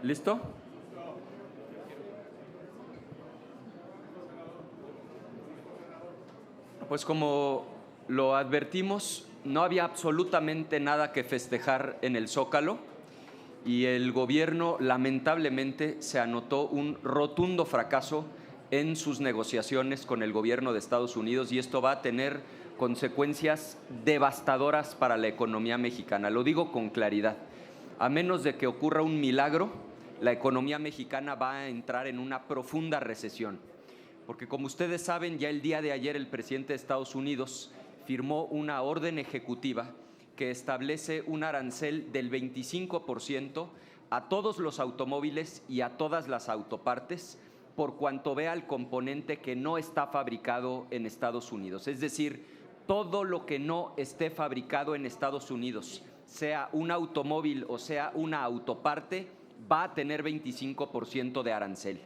¿Listo? Pues como lo advertimos, no había absolutamente nada que festejar en el Zócalo y el gobierno lamentablemente se anotó un rotundo fracaso en sus negociaciones con el gobierno de Estados Unidos y esto va a tener consecuencias devastadoras para la economía mexicana. Lo digo con claridad. A menos de que ocurra un milagro, la economía mexicana va a entrar en una profunda recesión. Porque como ustedes saben, ya el día de ayer el presidente de Estados Unidos firmó una orden ejecutiva que establece un arancel del 25% a todos los automóviles y a todas las autopartes por cuanto vea el componente que no está fabricado en Estados Unidos. Es decir, todo lo que no esté fabricado en Estados Unidos, sea un automóvil o sea una autoparte, va a tener 25% de arancel.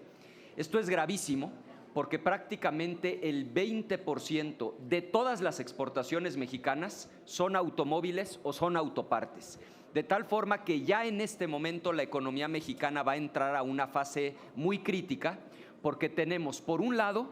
Esto es gravísimo porque prácticamente el 20% de todas las exportaciones mexicanas son automóviles o son autopartes. De tal forma que ya en este momento la economía mexicana va a entrar a una fase muy crítica porque tenemos, por un lado,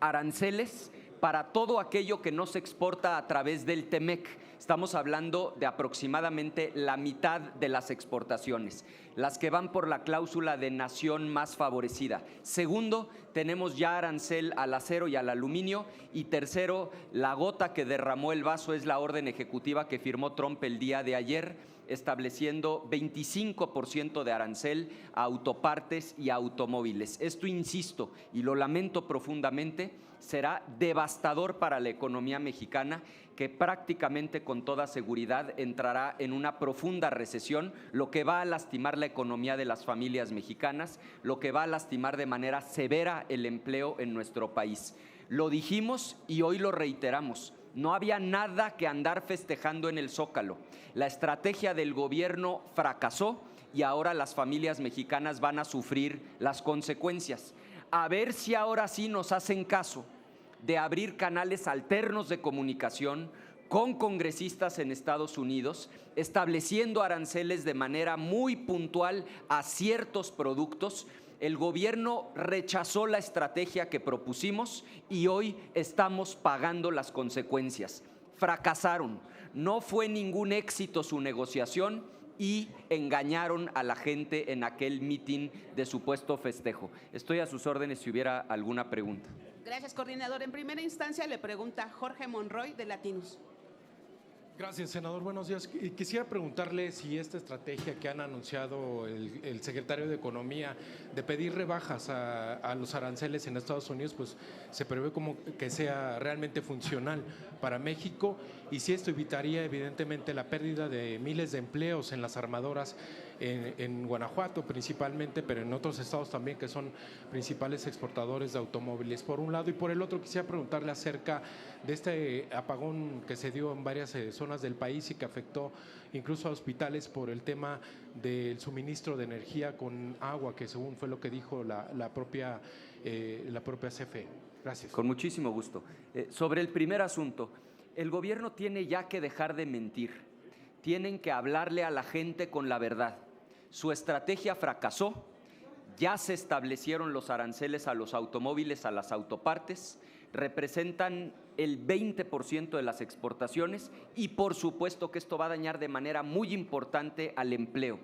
aranceles para todo aquello que no se exporta a través del TEMEC. Estamos hablando de aproximadamente la mitad de las exportaciones, las que van por la cláusula de nación más favorecida. Segundo, tenemos ya arancel al acero y al aluminio. Y tercero, la gota que derramó el vaso es la orden ejecutiva que firmó Trump el día de ayer, estableciendo 25% de arancel a autopartes y a automóviles. Esto, insisto, y lo lamento profundamente, será devastador para la economía mexicana, que prácticamente con toda seguridad entrará en una profunda recesión, lo que va a lastimar la economía de las familias mexicanas, lo que va a lastimar de manera severa el empleo en nuestro país. Lo dijimos y hoy lo reiteramos. No había nada que andar festejando en el Zócalo. La estrategia del gobierno fracasó y ahora las familias mexicanas van a sufrir las consecuencias. A ver si ahora sí nos hacen caso de abrir canales alternos de comunicación con congresistas en Estados Unidos, estableciendo aranceles de manera muy puntual a ciertos productos. El gobierno rechazó la estrategia que propusimos y hoy estamos pagando las consecuencias. Fracasaron, no fue ningún éxito su negociación y engañaron a la gente en aquel mitin de supuesto festejo. Estoy a sus órdenes si hubiera alguna pregunta. Gracias, coordinador. En primera instancia le pregunta Jorge Monroy, de Latinus. Gracias, senador. Buenos días. Quisiera preguntarle si esta estrategia que han anunciado el secretario de Economía de pedir rebajas a los aranceles en Estados Unidos, pues se prevé como que sea realmente funcional para México y si esto evitaría evidentemente la pérdida de miles de empleos en las armadoras en Guanajuato principalmente, pero en otros estados también que son principales exportadores de automóviles, por un lado. Y por el otro, quisiera preguntarle acerca de este apagón que se dio en varias zonas del país y que afectó incluso a hospitales por el tema del suministro de energía con agua, que según fue lo que dijo la propia CFE. Gracias. Con muchísimo gusto. Sobre el primer asunto, el gobierno tiene ya que dejar de mentir. Tienen que hablarle a la gente con la verdad. Su estrategia fracasó, ya se establecieron los aranceles a los automóviles, a las autopartes, representan el 20% de las exportaciones y por supuesto que esto va a dañar de manera muy importante al empleo.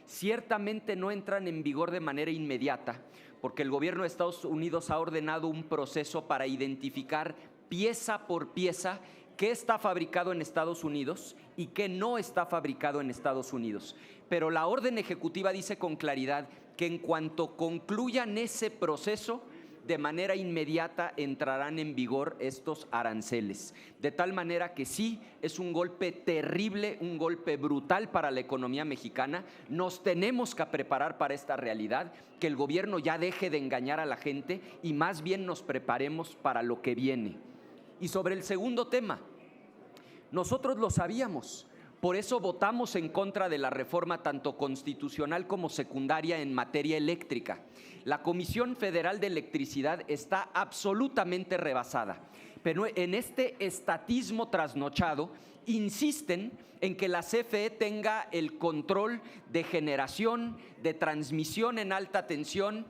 Ciertamente no entran en vigor de manera inmediata porque el gobierno de Estados Unidos ha ordenado un proceso para identificar pieza por pieza qué está fabricado en Estados Unidos y qué no está fabricado en Estados Unidos. Pero la orden ejecutiva dice con claridad que en cuanto concluyan ese proceso, de manera inmediata entrarán en vigor estos aranceles. De tal manera que sí, es un golpe terrible, un golpe brutal para la economía mexicana. Nos tenemos que preparar para esta realidad, que el gobierno ya deje de engañar a la gente y más bien nos preparemos para lo que viene. Y sobre el segundo tema, nosotros lo sabíamos, por eso votamos en contra de la reforma tanto constitucional como secundaria en materia eléctrica. La Comisión Federal de Electricidad está absolutamente rebasada. Pero en este estatismo trasnochado insisten en que la CFE tenga el control de generación, de transmisión en alta tensión,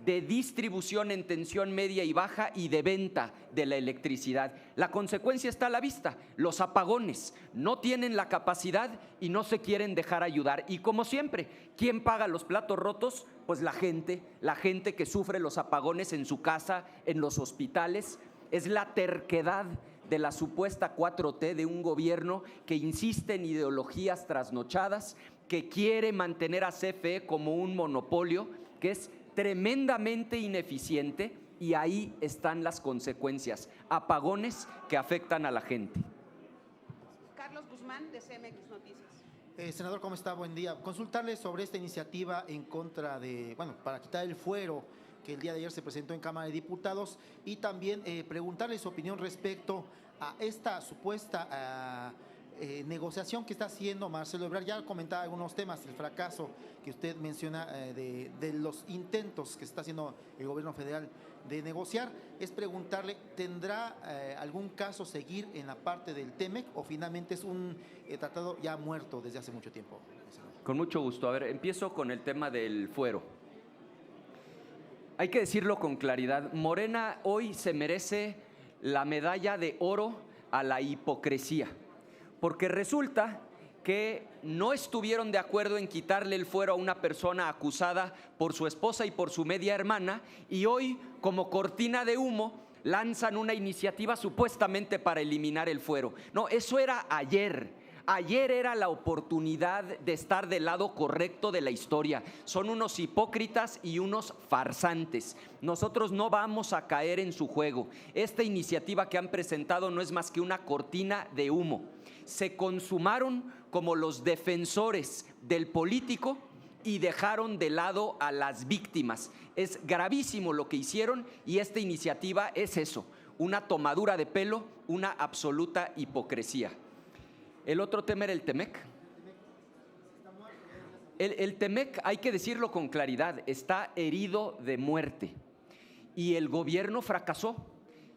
de distribución en tensión media y baja y de venta de la electricidad. La consecuencia está a la vista: los apagones. No tienen la capacidad y no se quieren dejar ayudar. Y como siempre, ¿quién paga los platos rotos? Pues la gente que sufre los apagones en su casa, en los hospitales. Es la terquedad de la supuesta 4T, de un gobierno que insiste en ideologías trasnochadas, que quiere mantener a CFE como un monopolio, que es tremendamente ineficiente, y ahí están las consecuencias: apagones que afectan a la gente. Carlos Guzmán, de CMX Noticias. Senador, ¿cómo está? Buen día. Consultarle sobre esta iniciativa en contra de, para quitar el fuero que el día de ayer se presentó en Cámara de Diputados, y también preguntarle su opinión respecto a esta supuesta negociación que está haciendo Marcelo Ebrard. Ya comentaba algunos temas, el fracaso que usted menciona de los intentos que está haciendo el gobierno federal de negociar. Es preguntarle, ¿tendrá algún caso seguir en la parte del TEMEC o finalmente es un tratado ya muerto desde hace mucho tiempo? Con mucho gusto. A ver, empiezo con el tema del fuero. Hay que decirlo con claridad: Morena hoy se merece la medalla de oro a la hipocresía, porque resulta que no estuvieron de acuerdo en quitarle el fuero a una persona acusada por su esposa y por su media hermana, y hoy, como cortina de humo, lanzan una iniciativa supuestamente para eliminar el fuero. No, eso era ayer. Ayer era la oportunidad de estar del lado correcto de la historia. Son unos hipócritas y unos farsantes. Nosotros no vamos a caer en su juego. Esta iniciativa que han presentado no es más que una cortina de humo. Se consumaron como los defensores del político y dejaron de lado a las víctimas. Es gravísimo lo que hicieron, y esta iniciativa es eso: una tomadura de pelo, una absoluta hipocresía. El otro tema era el TEMEC. El TEMEC, hay que decirlo con claridad, está herido de muerte, y el gobierno fracasó.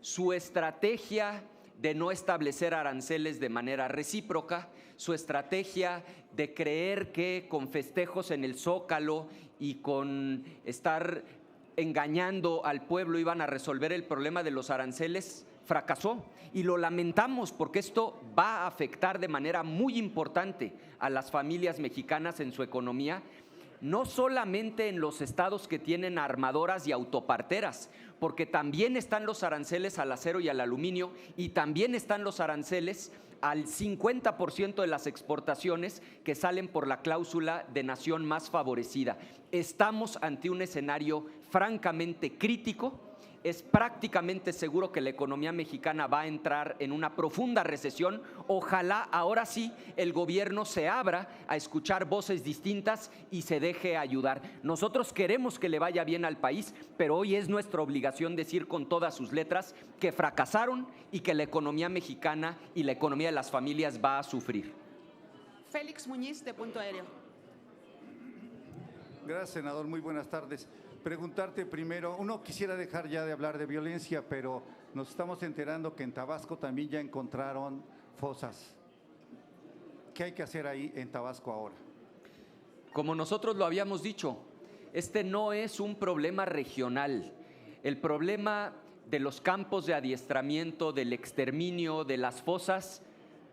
Su estrategia de no establecer aranceles de manera recíproca, su estrategia de creer que con festejos en el Zócalo y con estar engañando al pueblo iban a resolver el problema de los aranceles, fracasó, y lo lamentamos porque esto va a afectar de manera muy importante a las familias mexicanas en su economía, no solamente en los estados que tienen armadoras y autoparteras, porque también están los aranceles al acero y al aluminio, y también están los aranceles al 50% de las exportaciones que salen por la cláusula de nación más favorecida. Estamos ante un escenario francamente crítico. Es prácticamente seguro que la economía mexicana va a entrar en una profunda recesión. Ojalá ahora sí el gobierno se abra a escuchar voces distintas y se deje ayudar. Nosotros queremos que le vaya bien al país, pero hoy es nuestra obligación decir con todas sus letras que fracasaron y que la economía mexicana y la economía de las familias va a sufrir. Félix Muñiz, de Punto Aéreo. Gracias, senador. Muy buenas tardes. Preguntarte primero, uno quisiera dejar ya de hablar de violencia, pero nos estamos enterando que en Tabasco también ya encontraron fosas. ¿Qué hay que hacer ahí en Tabasco ahora? Como nosotros lo habíamos dicho, este no es un problema regional. El problema de los campos de adiestramiento, del exterminio, de las fosas,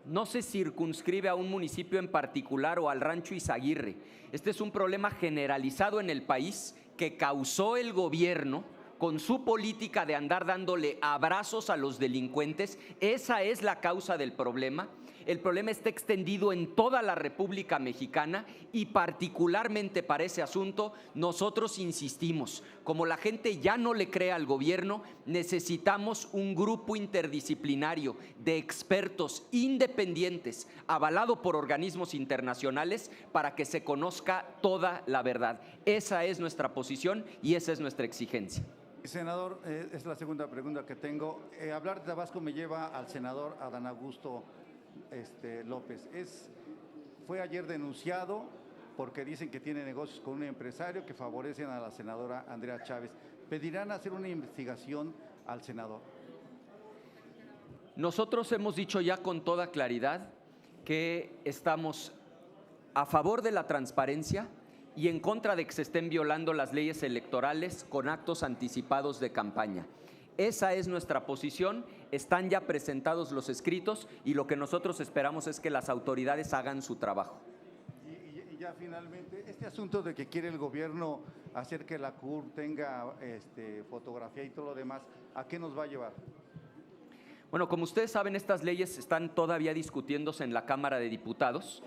no se circunscribe a un municipio en particular o al Rancho Izaguirre. Este es un problema generalizado en el país que causó el gobierno con su política de andar dándole abrazos a los delincuentes. Esa es la causa del problema. El problema está extendido en toda la República Mexicana y particularmente para ese asunto nosotros insistimos. Como la gente ya no le cree al gobierno, necesitamos un grupo interdisciplinario de expertos independientes, avalado por organismos internacionales, para que se conozca toda la verdad. Esa es nuestra posición y esa es nuestra exigencia. Senador, es la segunda pregunta que tengo. Hablar de Tabasco me lleva al senador Adán Augusto López. Fue ayer denunciado porque dicen que tiene negocios con un empresario que favorecen a la senadora Andrea Chávez. ¿Pedirán hacer una investigación al senador? Nosotros hemos dicho ya con toda claridad que estamos a favor de la transparencia y en contra de que se estén violando las leyes electorales con actos anticipados de campaña. Esa es nuestra posición, están ya presentados los escritos y lo que nosotros esperamos es que las autoridades hagan su trabajo. Y ya finalmente, este asunto de que quiere el gobierno hacer que la CUR tenga fotografía y todo lo demás, ¿a qué nos va a llevar? Bueno, como ustedes saben, estas leyes están todavía discutiéndose en la Cámara de Diputados.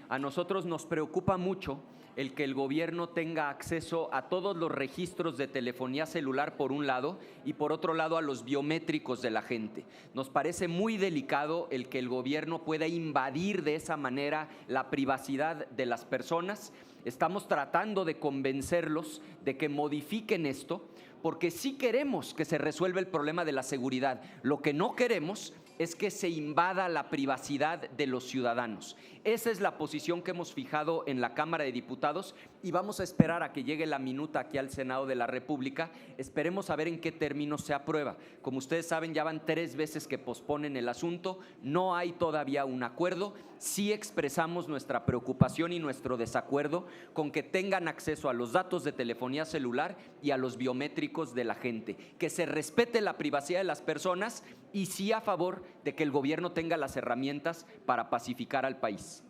A nosotros nos preocupa mucho el que el gobierno tenga acceso a todos los registros de telefonía celular por un lado y por otro lado a los biométricos de la gente. Nos parece muy delicado el que el gobierno pueda invadir de esa manera la privacidad de las personas. Estamos tratando de convencerlos de que modifiquen esto, porque sí queremos que se resuelva el problema de la seguridad. Lo que no queremos es que se invada la privacidad de los ciudadanos. Esa es la posición que hemos fijado en la Cámara de Diputados y vamos a esperar a que llegue la minuta aquí al Senado de la República. Esperemos a ver en qué términos se aprueba. Como ustedes saben, ya van 3 veces que posponen el asunto, no hay todavía un acuerdo. Sí expresamos nuestra preocupación y nuestro desacuerdo con que tengan acceso a los datos de telefonía celular y a los biométricos de la gente, que se respete la privacidad de las personas y sí a favor de que el gobierno tenga las herramientas para pacificar al país.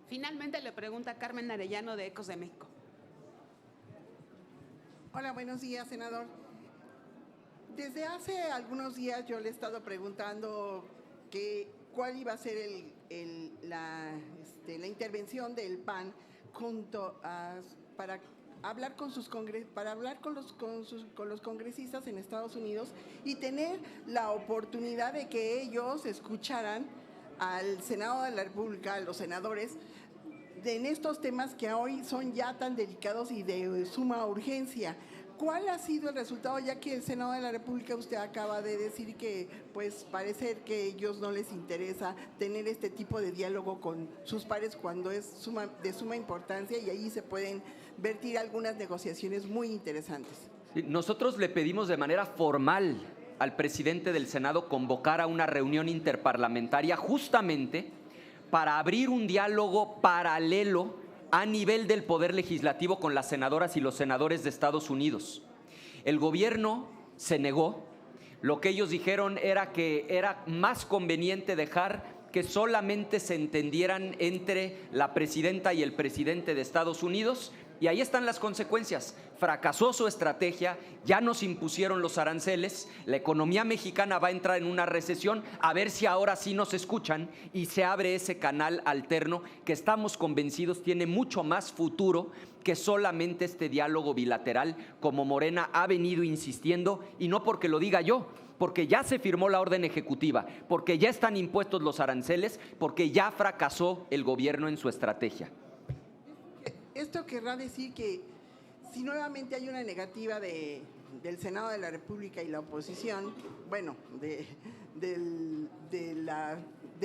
Finalmente le pregunta Carmen Arellano de Ecos de México. Hola, buenos días, senador. Desde hace algunos días yo le he estado preguntando cuál iba a ser la intervención del PAN para hablar con los congresistas en Estados Unidos y tener la oportunidad de que ellos escucharan al Senado de la República, a los senadores, en estos temas que hoy son ya tan delicados y de suma urgencia. ¿Cuál ha sido el resultado, ya que el Senado de la República usted acaba de decir que pues parece que a ellos no les interesa tener este tipo de diálogo con sus pares cuando es de suma importancia y ahí se pueden vertir algunas negociaciones muy interesantes? Nosotros le pedimos de manera formal al presidente del Senado convocar a una reunión interparlamentaria justamente para abrir un diálogo paralelo a nivel del Poder Legislativo con las senadoras y los senadores de Estados Unidos. El gobierno se negó. Lo que ellos dijeron era que era más conveniente dejar que solamente se entendieran entre la presidenta y el presidente de Estados Unidos, y ahí están las consecuencias. Fracasó su estrategia, ya nos impusieron los aranceles, la economía mexicana va a entrar en una recesión, a ver si ahora sí nos escuchan y se abre ese canal alterno que estamos convencidos tiene mucho más futuro que solamente este diálogo bilateral, como Morena ha venido insistiendo, y no porque lo diga yo, porque ya se firmó la orden ejecutiva, porque ya están impuestos los aranceles, porque ya fracasó el gobierno en su estrategia. Esto querrá decir que si nuevamente hay una negativa del Senado de la República y la oposición, bueno, de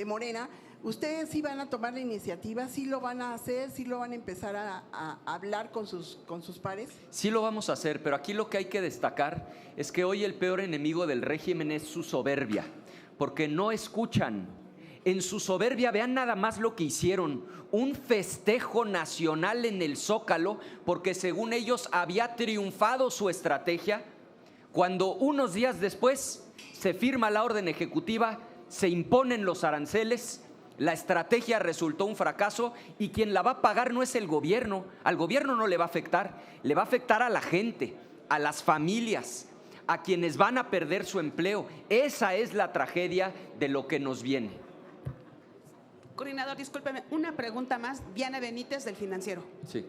Morena, ¿ustedes sí van a tomar la iniciativa? ¿Sí lo van a hacer? ¿Sí lo van a empezar a hablar con sus pares? Sí lo vamos a hacer, pero aquí lo que hay que destacar es que hoy el peor enemigo del régimen es su soberbia, porque no escuchan. En su soberbia, vean nada más lo que hicieron, un festejo nacional en el Zócalo, porque según ellos había triunfado su estrategia, cuando unos días después se firma la orden ejecutiva, se imponen los aranceles, la estrategia resultó un fracaso y quien la va a pagar no es el gobierno, al gobierno no le va a afectar a la gente, a las familias, a quienes van a perder su empleo. Esa es la tragedia de lo que nos viene. Coordinador, discúlpeme, una pregunta más. Diana Benítez, del Financiero. Sí.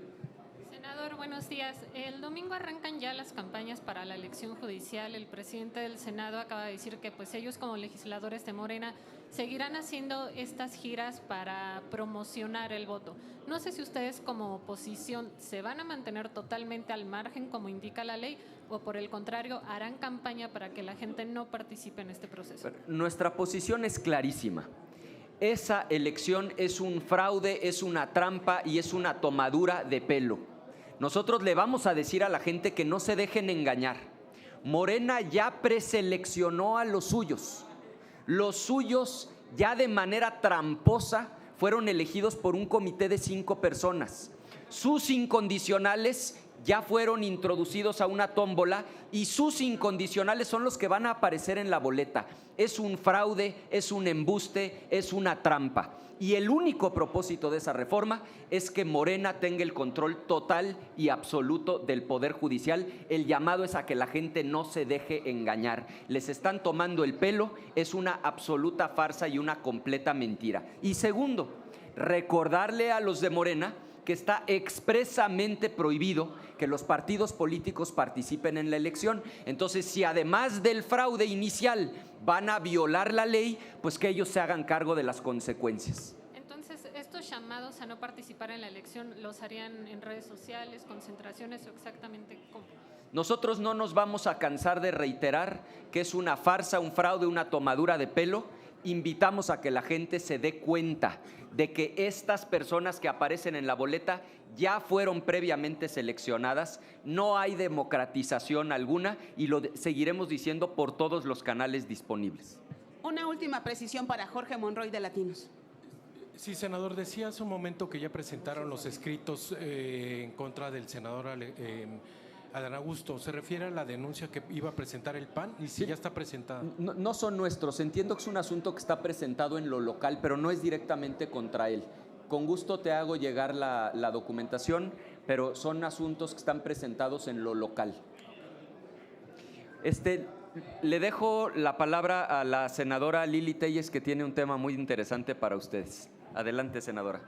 Senador, buenos días. El domingo arrancan ya las campañas para la elección judicial. El presidente del Senado acaba de decir que pues ellos como legisladores de Morena seguirán haciendo estas giras para promocionar el voto. No sé si ustedes como oposición se van a mantener totalmente al margen como indica la ley o por el contrario harán campaña para que la gente no participe en este proceso. Nuestra posición es clarísima. Esa elección es un fraude, es una trampa y es una tomadura de pelo. Nosotros le vamos a decir a la gente que no se dejen engañar. Morena ya preseleccionó a los suyos. Los suyos, ya de manera tramposa, fueron elegidos por un comité de 5 personas. Sus incondicionales ya fueron introducidos a una tómbola y sus incondicionales son los que van a aparecer en la boleta. Es un fraude, es un embuste, es una trampa. Y el único propósito de esa reforma es que Morena tenga el control total y absoluto del Poder Judicial. El llamado es a que la gente no se deje engañar. Les están tomando el pelo, es una absoluta farsa y una completa mentira. Y segundo, recordarle a los de Morena que está expresamente prohibido que los partidos políticos participen en la elección. Entonces, si además del fraude inicial van a violar la ley, pues que ellos se hagan cargo de las consecuencias. Entonces, estos llamados a no participar en la elección, ¿los harían en redes sociales, concentraciones o exactamente cómo? Nosotros no nos vamos a cansar de reiterar que es una farsa, un fraude, una tomadura de pelo. Invitamos a que la gente se dé cuenta de que estas personas que aparecen en la boleta ya fueron previamente seleccionadas, no hay democratización alguna y lo seguiremos diciendo por todos los canales disponibles. Una última precisión para Jorge Monroy de Latinos. Sí, senador, decía hace un momento que ya presentaron los escritos en contra del senador Adán Augusto. ¿Se refiere a la denuncia que iba a presentar el PAN y si ya está presentada? No son nuestros. Entiendo que es un asunto que está presentado en lo local, pero no es directamente contra él. Con gusto te hago llegar la documentación, pero son asuntos que están presentados en lo local. Le dejo la palabra a la senadora Lili Telles, que tiene un tema muy interesante para ustedes. Adelante, senadora.